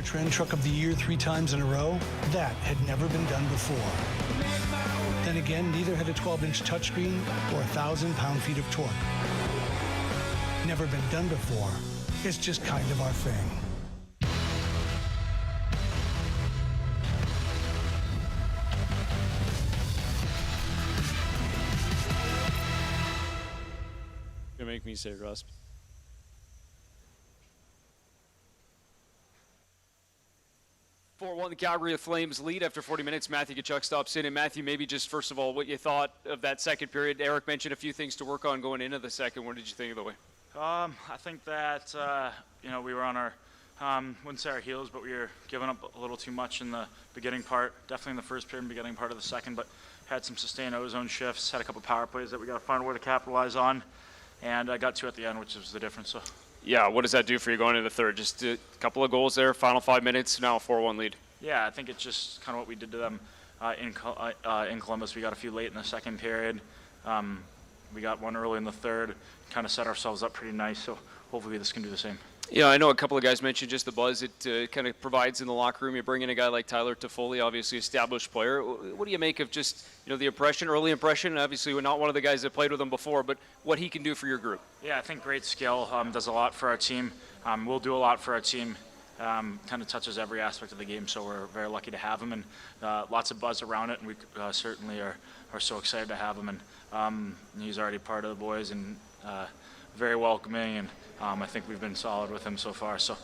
Trend Truck of the Year 3 times in a row, that had never been done before. Then again, neither had a 12-inch touchscreen or 1,000 pound-feet of torque. Never been done before. It's just kind of our thing. Gonna make me say Russ. The Calgary Flames lead after 40 minutes. Matthew Tkachuk stops in. And Matthew, maybe just first of all, what you thought of that second period. Eric mentioned a few things to work on going into the second. What did you think of the way? I think that, we were on our, wouldn't say our heels, but we were giving up a little too much in the beginning part, definitely in the first period and beginning part of the second, but had some sustained ozone shifts, had a couple power plays that we got to find a way to capitalize on, and I got two at the end, which was the difference. So. Yeah, what does that do for you going into the third? Just a couple of goals there, final 5 minutes, now a 4-1 lead. Yeah, I think it's just kind of what we did to them in Columbus. We got a few late in the second period. We got one early in the third, kind of set ourselves up pretty nice, so hopefully this can do the same. Yeah, I know a couple of guys mentioned just the buzz it kind of provides in the locker room. You bring in a guy like Tyler Toffoli, obviously established player. What do you make of just, the early impression? Obviously, we're not one of the guys that played with him before, but what he can do for your group. Yeah, I think great skill, does a lot for our team. We'll do a lot for our team. Kind of touches every aspect of the game, so we're very lucky to have him, and lots of buzz around it, and we certainly are so excited to have him. And he's already part of the boys and very welcoming, and I think we've been solid with him so far. So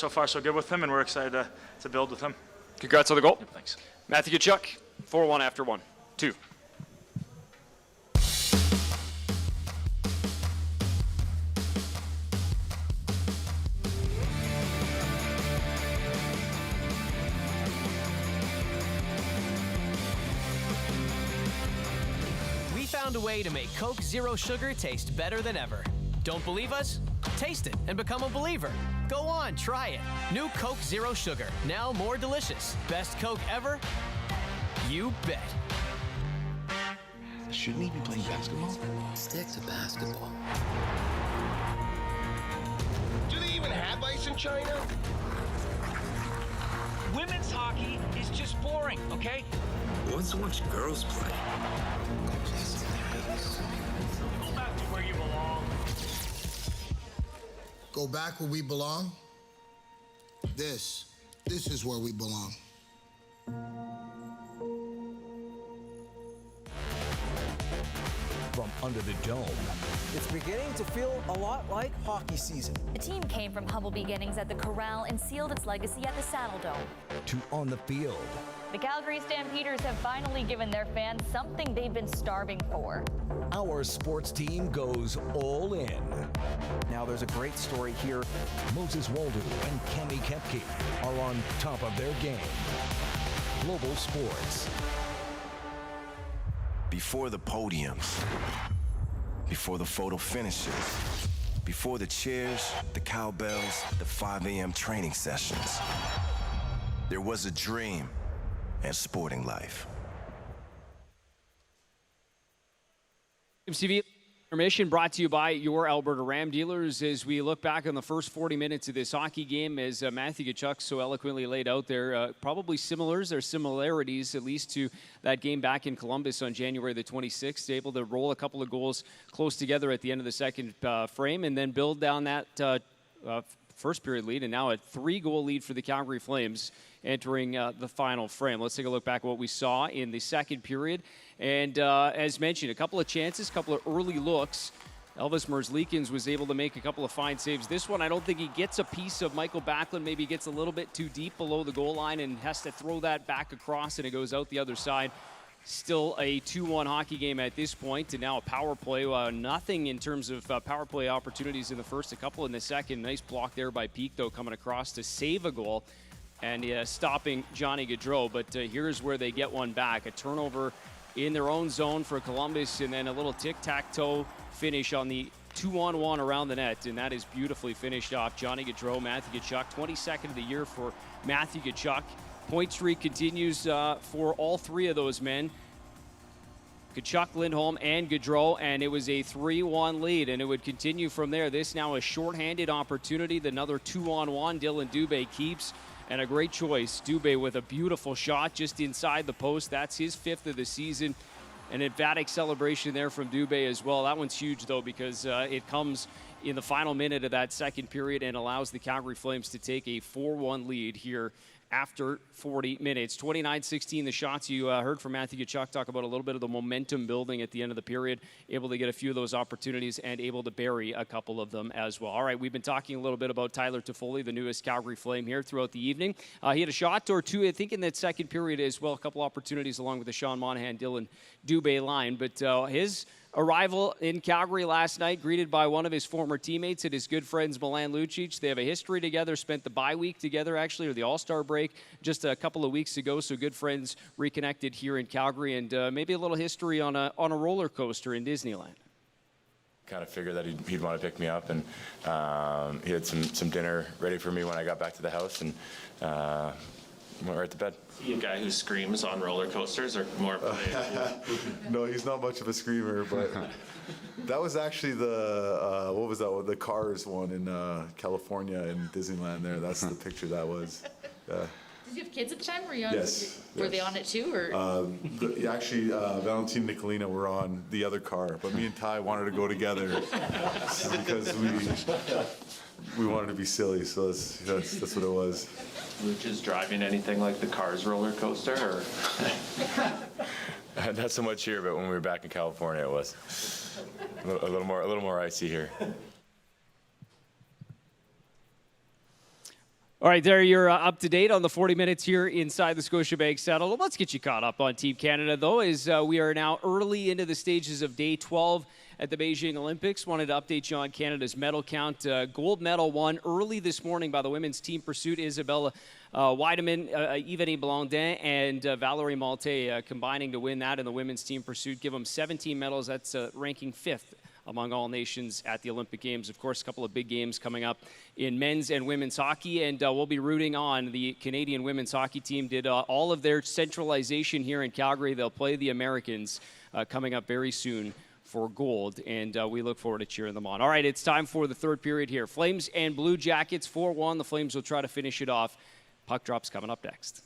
far so good with him, and we're excited to build with him. Congrats on the goal. Yep, thanks. Matthew Tkachuk, 4-1 after 1. 2. Found a way to make Coke Zero Sugar taste better than ever. Don't believe us? Taste it and become a believer. Go on, try it. New Coke Zero Sugar, now more delicious. Best Coke ever? You bet. Shouldn't he be playing basketball? Stick to basketball. Do they even have ice in China? Women's hockey is just boring, okay? Who wants to watch girls play? Go back to where you belong. Go back where we belong? This is where we belong. From under the dome. It's beginning to feel a lot like hockey season. The team came from humble beginnings at the Corral and sealed its legacy at the Saddle Dome. To on the field. The Calgary Stampeders have finally given their fans something they've been starving for. Our sports team goes all in. Now there's a great story here. Moses Waldo and Kemi Kepke are on top of their game. Global Sports. Before the podiums, before the photo finishes, before the cheers, the cowbells, the 5 a.m. training sessions, there was a dream and sporting life. MCV Intermission brought to you by your Alberta Ram dealers as we look back on the first 40 minutes of this hockey game as Matthew Tkachuk so eloquently laid out there. Probably similarities at least to that game back in Columbus on January the 26th. Able to roll a couple of goals close together at the end of the second frame and then build down that first period lead, and now a 3-goal lead for the Calgary Flames entering the final frame. Let's take a look back at what we saw in the second period. And as mentioned, a couple of chances, a couple of early looks. Elvis Merzlikins was able to make a couple of fine saves. This one, I don't think he gets a piece of Michael Backlund. Maybe gets a little bit too deep below the goal line and has to throw that back across, and it goes out the other side. Still a 2-1 hockey game at this point, and now a power play. Nothing in terms of power play opportunities in the first, a couple in the second. Nice block there by Peak, though, coming across to save a goal and stopping Johnny Gaudreau. But here's where they get one back. A turnover in their own zone for Columbus, and then a little tic-tac-toe finish on the 2-on-1 around the net, and that is beautifully finished off. Johnny Gaudreau, Matthew Tkachuk, 22nd of the year for Matthew Tkachuk. Point streak continues for all three of those men. Tkachuk, Lindholm, and Gaudreau, and it was a 3-1 lead, and it would continue from there. This now a shorthanded opportunity. Another 2-on-1. Dylan Dubé keeps, and a great choice. Dubé with a beautiful shot just inside the post. That's his 5th of the season. An emphatic celebration there from Dubé as well. That one's huge, though, because it comes in the final minute of that second period and allows the Calgary Flames to take a 4-1 lead here after 40 minutes. 29-16, the shots. You heard from Matthew Tkachuk talk about a little bit of the momentum building at the end of the period, able to get a few of those opportunities and able to bury a couple of them as well. All right, we've been talking a little bit about Tyler Toffoli, the newest Calgary Flame here throughout the evening. He had a shot or two, I think, in that second period as well, a couple opportunities along with the Sean Monahan, Dylan Dubé line. But his arrival in Calgary last night, greeted by one of his former teammates and his good friends, Milan Lucic. They have a history together, spent the bye week together, actually, or the All-Star break just a couple of weeks ago. So good friends reconnected here in Calgary, and maybe a little history on a roller coaster in Disneyland. Kind of figured that he'd want to pick me up, and he had some dinner ready for me when I got back to the house, and went right to bed. You a guy who screams on roller coasters, or more? No, he's not much of a screamer, but that was actually the what was that one? The Cars one in California in Disneyland. There, that's the picture that was. Did you have kids at the time? Were you on? Yes. Were they on it too, or? Actually, Valentin and Nicolina were on the other car, but me and Ty wanted to go together because we wanted to be silly. So that's what it was. Luch is driving anything like the Cars roller coaster, or? Not so much here, but when we were back in California, it was a little more icy here. All right, there you're up to date on the 40 minutes here inside the Scotiabank Saddle. Let's get you caught up on Team Canada, though, as we are now early into the stages of day 12 at the Beijing Olympics. Wanted to update you on Canada's medal count. Gold medal won early this morning by the women's team pursuit. Isabella Weideman, Yvonne Blondin, and Valerie Malte combining to win that in the women's team pursuit. Give them 17 medals. That's ranking 5th among all nations at the Olympic Games. Of course, a couple of big games coming up in men's and women's hockey, and we'll be rooting on. The Canadian women's hockey team did all of their centralization here in Calgary. They'll play the Americans coming up very soon for gold, and we look forward to cheering them on. All right, it's time for the third period here. Flames and Blue Jackets 4-1. The Flames will try to finish it off. Puck drops coming up next.